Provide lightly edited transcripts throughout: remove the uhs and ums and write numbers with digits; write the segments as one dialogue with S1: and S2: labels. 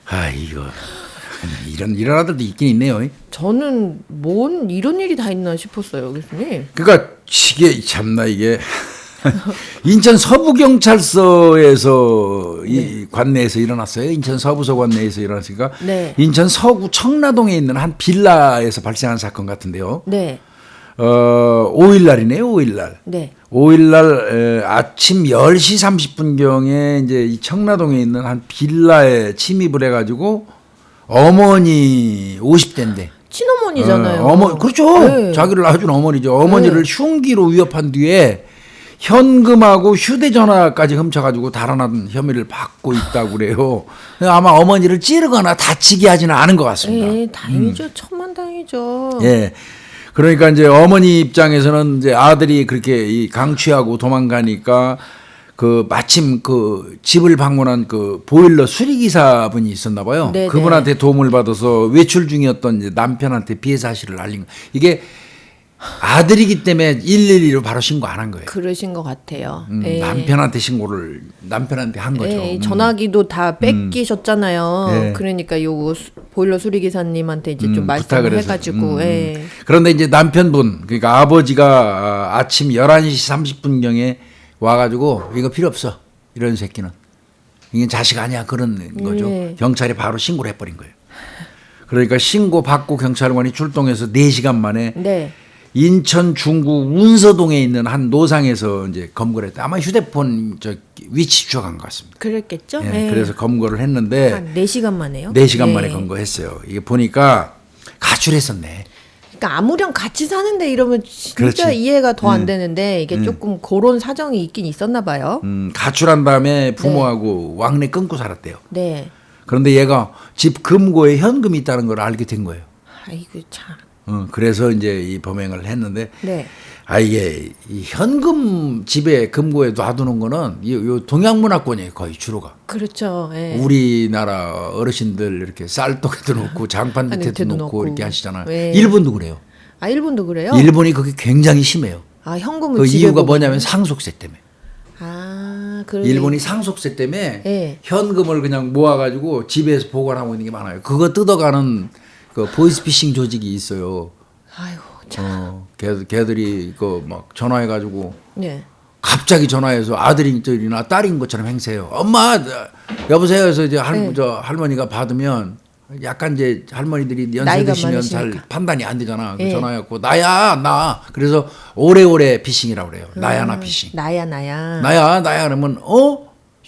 S1: 아 이거 이런 아들도 있긴 있네요.
S2: 저는 뭔 이런 일이 다 있나 싶었어요, 교수님.
S1: 그러니까 이게 참나 이게 인천 서부경찰서에서 이 관내에서 일어났어요. 인천 서부서 관내에서 일어났으니까
S2: 네.
S1: 인천 서구 청라동에 있는 한 빌라에서 발생한 사건 같은데요.
S2: 네.
S1: 5일 날이네요. 5일 날.
S2: 네.
S1: 5일 날 아침 10시 30분경에 이제 이 청라동에 있는 한 빌라에 침입을 해가지고 어머니 50대인데.
S2: 친어머니잖아요.
S1: 그렇죠.
S2: 네.
S1: 자기를 낳아준 어머니죠. 어머니를 흉기로 위협한 뒤에 현금하고 휴대전화까지 훔쳐가지고 달아난 혐의를 받고 있다고 그래요. 아마 어머니를 찌르거나 다치게 하지는 않은 것 같습니다.
S2: 네, 다행이죠. 천만다행이죠.
S1: 예. 그러니까 이제 어머니 입장에서는 이제 아들이 그렇게 이 강취하고 도망가니까 그 마침 그 집을 방문한 그 보일러 수리기사분이 있었나 봐요.
S2: 네네.
S1: 그분한테 도움을 받아서 외출 중이었던 이제 남편한테 피해 사실을 알린 거. 이게 아들이기 때문에 112로 바로 신고 안 한 거예요.
S2: 그러신 것 같아요. 예.
S1: 남편한테 신고를 남편한테 한 거죠.
S2: 예, 전화기도 다 뺏기셨잖아요.
S1: 예.
S2: 그러니까 요거 보일러 수리기사님한테 이제 좀 말씀을
S1: 부탁을 해서.
S2: 해가지고. 예.
S1: 그런데 이제 남편분, 그러니까 아버지가 아침 11시 30분경에 와가지고 이거 필요 없어. 이런 새끼는. 이게 자식 아니야. 그런 거죠. 경찰이 바로 신고를 해버린 거예요. 그러니까 신고받고 경찰관이 출동해서 4시간 만에
S2: 네.
S1: 인천 중구 운서동에 있는 한 노상에서 이제 검거를 했다. 아마 휴대폰 저 위치 추적한 것 같습니다.
S2: 그랬겠죠?
S1: 예,
S2: 예.
S1: 그래서 검거를 했는데
S2: 한 4시간 만에요?
S1: 4시간
S2: 예.
S1: 만에 검거했어요. 이게 보니까 가출했었네.
S2: 그러니까 아무랑 같이 사는데 이러면 진짜
S1: 그렇지.
S2: 이해가 더 안 되는데 이게 조금 그런 사정이 있긴 있었나 봐요.
S1: 가출한 다음에 부모하고 왕래 끊고 살았대요.
S2: 네.
S1: 그런데 얘가 집 금고에 현금이 있다는 걸 알게 된 거예요.
S2: 아이고 참.
S1: 그래서 이제 이 범행을 했는데
S2: 네.
S1: 이게 이 현금 집에 금고에 놔두는 거는 요 동양문화권이에요. 거의 주로가.
S2: 그렇죠. 예.
S1: 우리나라 어르신들 이렇게 쌀독에도 넣고 장판 밑에도
S2: 밑에도
S1: 넣고
S2: 넣고.
S1: 이렇게 하시잖아요.
S2: 네.
S1: 일본도 그래요.
S2: 아 일본도 그래요?
S1: 일본이 그게 굉장히 심해요.
S2: 아 현금을
S1: 그
S2: 집에
S1: 이유가
S2: 보고
S1: 뭐냐면
S2: 있는?
S1: 상속세 때문에.
S2: 아 그래.
S1: 일본이 상속세 때문에
S2: 네.
S1: 현금을 그냥 모아가지고 집에서 보관하고 있는 게 많아요. 그거 뜯어가는 그 보이스피싱 조직이 있어요.
S2: 아이고 참.
S1: 걔들이 그 막 전화해가지고
S2: 네.
S1: 갑자기 전화해서 아들이나 딸인 것처럼 행세해요. 엄마 여보세요. 그래서 이제 할머니가 받으면 약간 이제 할머니들이 연세
S2: 나이가
S1: 드시면 잘
S2: 많으시니까.
S1: 판단이 안 되잖아.
S2: 예.
S1: 전화해갖고 나야 나. 그래서 오래오래 피싱이라고 그래요. 나야 나 피싱.
S2: 나야.
S1: 나야 그러면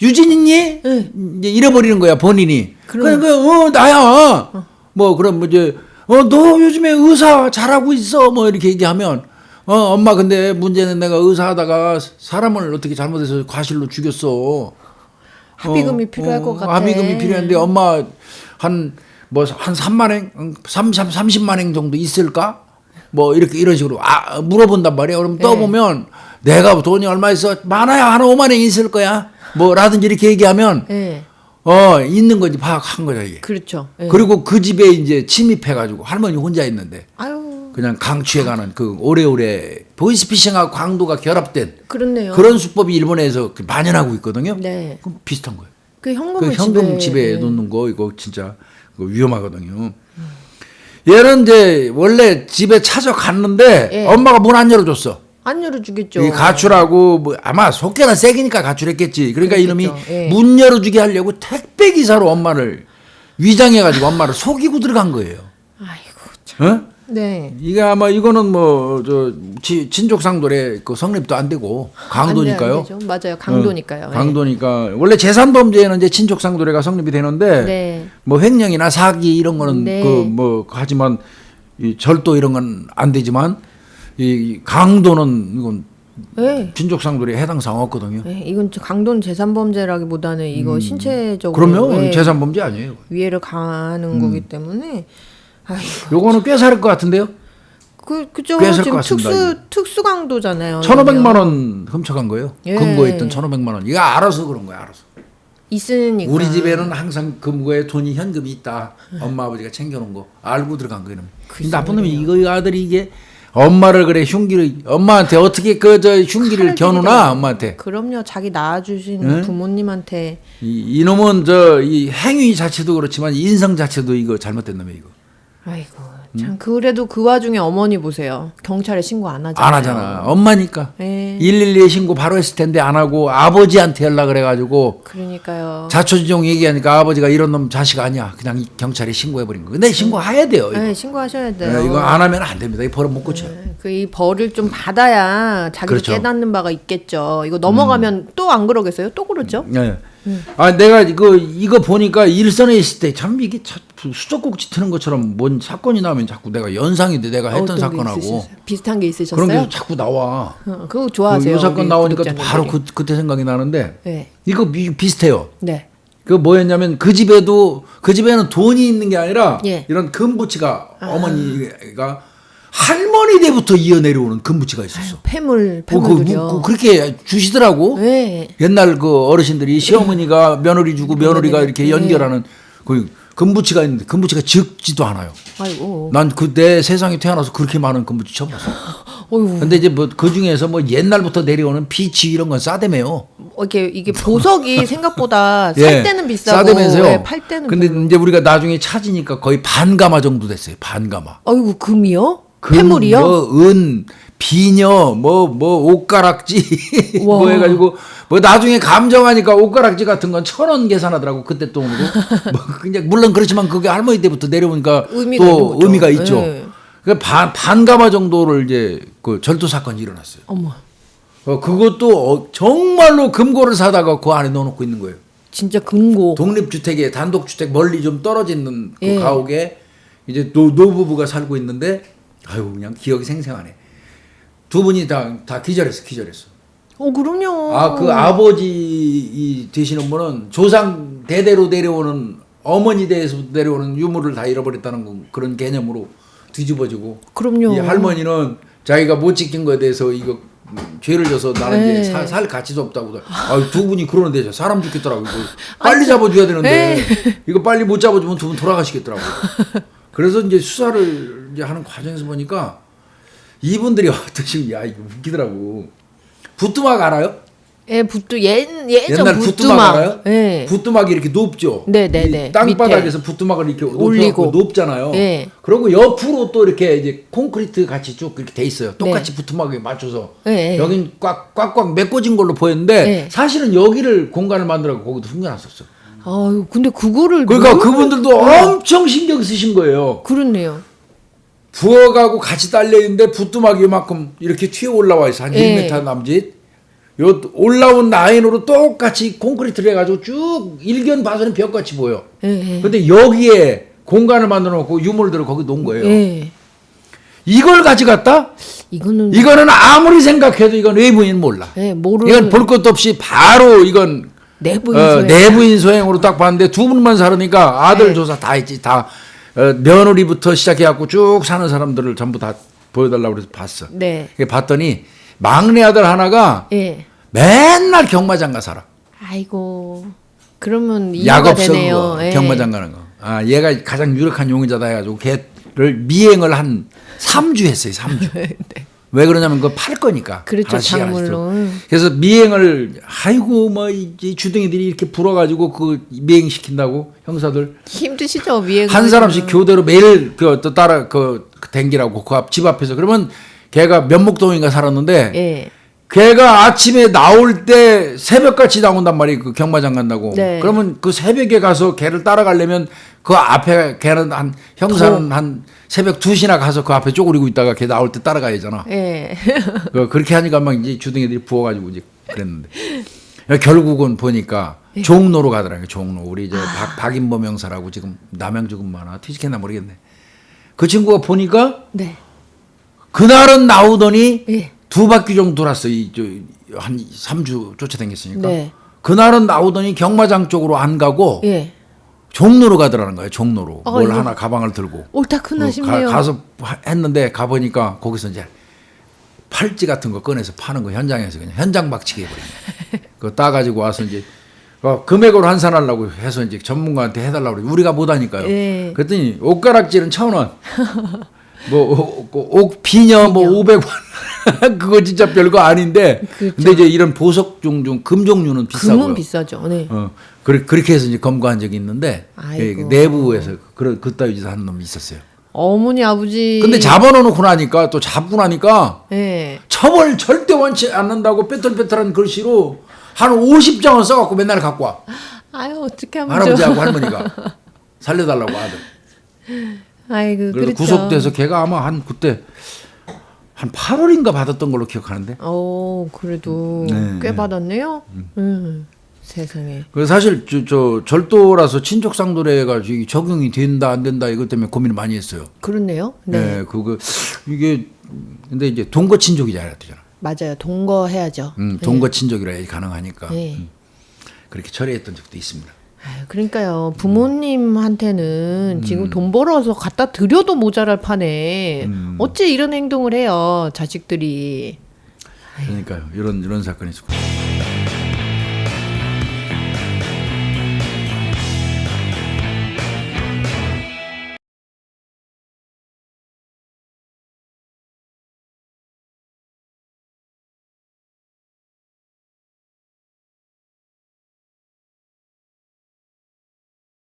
S1: 유진이니?
S2: 응.
S1: 이제 잃어버리는 거야 본인이.
S2: 그럼.
S1: 그러니까 나야. 뭐 그럼 이제 너 요즘에 의사 잘하고 있어 뭐 이렇게 얘기하면 엄마 근데 문제는 내가 의사하다가 사람을 어떻게 잘못해서 과실로 죽였어.
S2: 합의금이 필요할 것 같아.
S1: 합의금이 필요한데 엄마 한 3만 행, 30만 행 정도 있을까? 뭐 이런 식으로 물어본단 말이야. 그럼 떠보면 내가 돈이 얼마 있어? 많아야 한 5만 행 있을 거야. 뭐 라든지 이렇게 얘기하면
S2: 네.
S1: 있는 건지 파악한 거죠 이게.
S2: 그렇죠. 네.
S1: 그리고 그 집에 이제 침입해가지고 할머니 혼자 있는데
S2: 아유
S1: 그냥 강취해가는 그 오래오래 보이스피싱하고 강도가 결합된
S2: 그렇네요.
S1: 그런 수법이 일본에서 만연하고 있거든요.
S2: 네.
S1: 그럼 비슷한 거예요.
S2: 그 현금을
S1: 그 현금 집에
S2: 네.
S1: 놓는 거 이거 진짜 그거 위험하거든요. 얘는 이제 원래 집에 찾아갔는데
S2: 예.
S1: 엄마가 문 안 열어줬어.
S2: 안 열어주겠죠.
S1: 이 가출하고 뭐 아마 속개가 세기니까 가출했겠지. 그러니까
S2: 그렇겠죠.
S1: 이놈이
S2: 예.
S1: 문 열어주게 하려고 택배 기사로 엄마를 위장해가지고 엄마를 속이고 들어간 거예요.
S2: 아이고 참.
S1: 어?
S2: 네.
S1: 이게 아마 이거는 뭐 저 친족상돌의 그 성립도 안 되고 강도니까요.
S2: 안 되죠. 맞아요. 강도니까요.
S1: 강도니까 원래 재산범죄에는 이제 친족상도례가 성립이 되는데
S2: 네.
S1: 뭐 횡령이나 사기 이런 거는
S2: 네.
S1: 그 뭐 하지만 이 절도 이런 건 안 되지만 이 강도는 이건
S2: 네.
S1: 친족상도례에 해당 사항 없거든요.
S2: 네. 이건 강도는 재산범죄라기보다는 이거 신체적으로
S1: 그러면
S2: 네.
S1: 재산범죄 아니에요.
S2: 위해를 가하는 거기 때문에 아이고.
S1: 요거는 꽤 살 것 같은데요.
S2: 그죠.
S1: 꽤 살 것
S2: 지금
S1: 같습니다,
S2: 특수 강도잖아요.
S1: 1,500만 원 훔쳐간 거예요.
S2: 예.
S1: 금고에 있던 1,500만 원. 이거 알아서 그런 거야, 알아서.
S2: 있으니까.
S1: 우리 집에는 항상 금고에 돈이 현금이 있다. 엄마 아버지가 챙겨놓은 거 알고 들어간 거예요. 이 나쁜 놈이 이거 아들이 이게 엄마를 그래 흉기를 엄마한테 어떻게 그 저 흉기를
S2: 칼을
S1: 겨누나
S2: 들이대요.
S1: 엄마한테.
S2: 그럼요. 자기 낳아주신
S1: 응?
S2: 부모님한테.
S1: 이놈은 저 이 행위 자체도 그렇지만 인성 자체도 이거 잘못된 놈이에요 이거.
S2: 아이고 참 그래도 그 와중에 어머니 보세요. 경찰에 신고 안 하잖아요.
S1: 안 하잖아. 엄마니까.
S2: 네.
S1: 112에 신고 바로 했을 텐데 안 하고 아버지한테 연락을 해가지고
S2: 그러니까요.
S1: 자초지종 얘기하니까 아버지가 이런 놈 자식 아니야. 그냥 경찰에 신고해버린 거. 근데 신고해야 돼요. 이거.
S2: 네, 신고하셔야 돼요.
S1: 네, 이거 안 하면 안 됩니다. 이 벌은 못 고쳐요.
S2: 그 이 벌을 좀 받아야 자기도
S1: 그렇죠.
S2: 깨닫는 바가 있겠죠. 이거 넘어가면 또 안 그러겠어요? 또 그러죠?
S1: 네. 아 내가 이거 보니까 일선에 있을 때 참 이게 참 수도꼭지 트는 것처럼 뭔 사건이 나오면 자꾸 내가 연상이 돼. 내가 했던
S2: 어떤 게
S1: 사건하고
S2: 있으셨어요? 비슷한 게 있으셨어요?
S1: 그런 게 자꾸 나와.
S2: 그거 좋아하세요?
S1: 이 사건
S2: 우리
S1: 나오니까 또
S2: 구독자님들이.
S1: 바로 그때 생각이 나는데
S2: 네.
S1: 이거 비슷해요.
S2: 네.
S1: 그 뭐였냐면 그 집에는 돈이 있는 게 아니라
S2: 예.
S1: 이런 금부치가 어머니가 할머니 때부터 이어 내려오는 금부치가 있었어.
S2: 폐물들이요.
S1: 그렇게 주시더라고.
S2: 네.
S1: 옛날 그 어르신들이 시어머니가 며느리 주고 며느리가 이렇게
S2: 네.
S1: 연결하는 그 금부치가 있는데 금부치가 적지도 않아요.
S2: 아이고.
S1: 난 내 세상에 태어나서 그렇게 많은 금부치 처음 봤어.
S2: 어휴.
S1: 근데 이제 뭐 그 중에서 뭐 옛날부터 내려오는 피치 이런 건 싸대매요.
S2: 이게 보석이 생각보다 살
S1: 예,
S2: 때는 비싸고
S1: 싸대면서요.
S2: 예, 팔 때는
S1: 근데
S2: 별로.
S1: 이제 우리가 나중에 찾으니까 거의 반가마 정도 됐어요. 반가마.
S2: 아이고 금이요?
S1: 금,
S2: 폐물이요?
S1: 뭐 은, 비녀, 뭐 옷가락지
S2: 와.
S1: 뭐 해가지고 뭐 나중에 감정하니까 옷가락지 같은 건 1,000원 계산하더라고 그때 돈으로. 뭐 그냥 물론 그렇지만 그게 할머니 때부터 내려오니까
S2: 의미가 있는
S1: 또
S2: 거죠.
S1: 의미가 있죠.
S2: 예.
S1: 그 반가마 정도를 이제 그 절도 사건이 일어났어요.
S2: 어머.
S1: 그것도 정말로 금고를 사다가 그 안에 넣어놓고 있는 거예요.
S2: 진짜 금고.
S1: 독립주택에 단독주택 멀리 좀 떨어지는 그
S2: 예.
S1: 가옥에 이제 노부부가 살고 있는데 아유 그냥 기억이 생생하네. 두 분이 다 기절했어.
S2: 그럼요.
S1: 그 아버지 되시는 분은 조상 대대로 내려오는 어머니 대에서 내려오는 유물을 다 잃어버렸다는 그런 개념으로 뒤집어지고
S2: 그럼요.
S1: 이 할머니는 자기가 못 지킨 거에 대해서 이거 죄를 져서 나는
S2: 네.
S1: 이제 살 가치도 없다고. 두 분이 그러는데 사람 죽겠더라고. 이거 빨리 잡아줘야 되는데 이거 빨리 못 잡아주면 두 분 돌아가시겠더라고. 그래서 이제 수사를 이제 하는 과정에서 보니까 이분들이 어떠신 야 이거 웃기더라고. 부뚜막 알아요?
S2: 예, 예전
S1: 옛날 부뚜막 알아요?
S2: 예.
S1: 부뚜막이 이렇게 높죠.
S2: 네네네.
S1: 이 땅바닥에서 부뚜막을 이렇게
S2: 올리고.
S1: 올리고 높잖아요.
S2: 예.
S1: 그리고 옆으로 또 이렇게 이제 콘크리트 같이 쭉 이렇게 돼 있어요. 똑같이
S2: 네.
S1: 부뚜막에 맞춰서.
S2: 예, 예.
S1: 여긴 꽉꽉 메꿔진 걸로 보였는데
S2: 예.
S1: 사실은 여기를 공간을 만들어 거기도 숨겨놨었어.
S2: 아유, 근데 그거를
S1: 그러니까
S2: 뭘-
S1: 그분들도 엄청 신경 쓰신 거예요.
S2: 그렇네요.
S1: 부엌하고 같이 딸려 있는데 부뚜막이 이만큼 이렇게 튀어 올라와 있어. 한
S2: 예.
S1: 1m 남짓. 요 올라온 라인으로 똑같이 콘크리트를 해가지고 쭉 일견 봐서는 벽같이 보여.
S2: 예, 예.
S1: 근데 여기에 공간을 만들어 놓고 유물들을 거기 놓은 거예요.
S2: 예.
S1: 이걸 가져갔다? 이거는 아무리 생각해도 이건 외부인 몰라.
S2: 예, 모르는
S1: 이건 볼 것도 없이 바로 이건
S2: 내부인 소행.
S1: 내부인 소행으로 딱 봤는데 두 분만 살으니까 아들
S2: 네.
S1: 조사 다 했지. 다 며느리부터 시작해갖고 쭉 사는 사람들을 전부 다 보여달라고 그래서 봤어.
S2: 네.
S1: 봤더니 막내 아들 하나가
S2: 예.
S1: 맨날 경마장가 살아.
S2: 아이고. 그러면
S1: 약
S2: 이유가
S1: 없어
S2: 되네요.
S1: 그거.
S2: 예.
S1: 경마장 가는 거. 얘가 가장 유력한 용의자다 해가지고 걔를 미행을 한 3주 했어요. 3주.
S2: 네.
S1: 왜 그러냐면 그거 팔 거니까.
S2: 그렇죠,
S1: 하나씩
S2: 작물로.
S1: 그래서 미행을 아이고 뭐 이 주둥이들이 이렇게 불어가지고 그 미행 시킨다고 형사들
S2: 힘드시죠, 미행.
S1: 한 사람씩 교대로 매일 또 따라 댕기라고 그 집 앞에서. 그러면 걔가 면목동인가 살았는데
S2: 예.
S1: 걔가 아침에 나올 때 새벽같이 나온단 말이에요. 그 경마장 간다고.
S2: 네.
S1: 그러면 그 새벽에 가서 걔를 따라가려면 그 앞에 걔는 형사는 한 새벽 2시나 가서 그 앞에 쪼그리고 있다가 걔 나올 때 따라가야잖아.
S2: 예.
S1: 그렇게 하니까 막 이제 주둥이들이 부어가지고 이제 그랬는데 결국은 보니까 종로로 가더라고요. 종로. 우리 박인범 형사라고 지금 남양주군 많아. 퇴직했나 모르겠네. 그 친구가 보니까
S2: 네.
S1: 그날은 나오더니
S2: 예.
S1: 2바퀴 정도 돌았어. 한 3주 쫓아다녔으니까.
S2: 네.
S1: 그날은 나오더니 경마장 쪽으로 안 가고
S2: 예.
S1: 종로로 가더라는 거예요. 종로로. 뭘
S2: 이거
S1: 하나 가방을 들고.
S2: 옳다큰 하시네요.
S1: 가서 했는데 가보니까 거기서 이제 팔찌 같은 거 꺼내서 파는 거 현장에서 그냥 현장 박치기 해버리네. 그거 따가지고 와서 이제 금액으로 환산하려고 해서 이제 전문가한테 해달라고 그래. 우리가 못하니까요.
S2: 예.
S1: 그랬더니 옷가락질은 1,000원. 옥 비녀 뭐 500원 그거 진짜 별거 아닌데
S2: 그렇죠.
S1: 근데 이제 이런 보석 중 금 종류는 비싸고요.
S2: 금은 비싸죠. 네.
S1: 그렇게 해서 이제 검거한 적이 있는데
S2: 아이고.
S1: 내부에서 그따위 짓을 하는 놈이 있었어요.
S2: 어머니 아버지.
S1: 근데 잡아놓고 나니까 또 잡고 나니까
S2: 네.
S1: 처벌 절대 원치 않는다고 뼈틀뼈틀한 글씨로 한 50장을 써갖고 맨날 갖고 와.
S2: 아유 어떻게 하면
S1: 할아버지하고 할머니가 살려달라고 아들.
S2: 아이고
S1: 그래서
S2: 그렇죠.
S1: 구속돼서 걔가 아마 한 그때 한 8월인가 받았던 걸로 기억하는데.
S2: 그래도
S1: 네,
S2: 꽤
S1: 네.
S2: 받았네요. 세상에.
S1: 그래서 사실 저 절도라서 친족 상도례가 적용이 된다 안 된다 이것 때문에 고민을 많이 했어요.
S2: 그렇네요. 네.
S1: 네, 이게 근데 이제 동거 친족이 아니라 되잖아.
S2: 맞아요. 동거해야죠.
S1: 동거 친족이라 가능하니까
S2: 네.
S1: 그렇게 처리했던 적도 있습니다.
S2: 아유, 그러니까요. 부모님한테는 지금 돈 벌어서 갖다 드려도 모자랄 판에 어째 이런 행동을 해요. 자식들이.
S1: 그러니까요. 이런 사건이 있었고.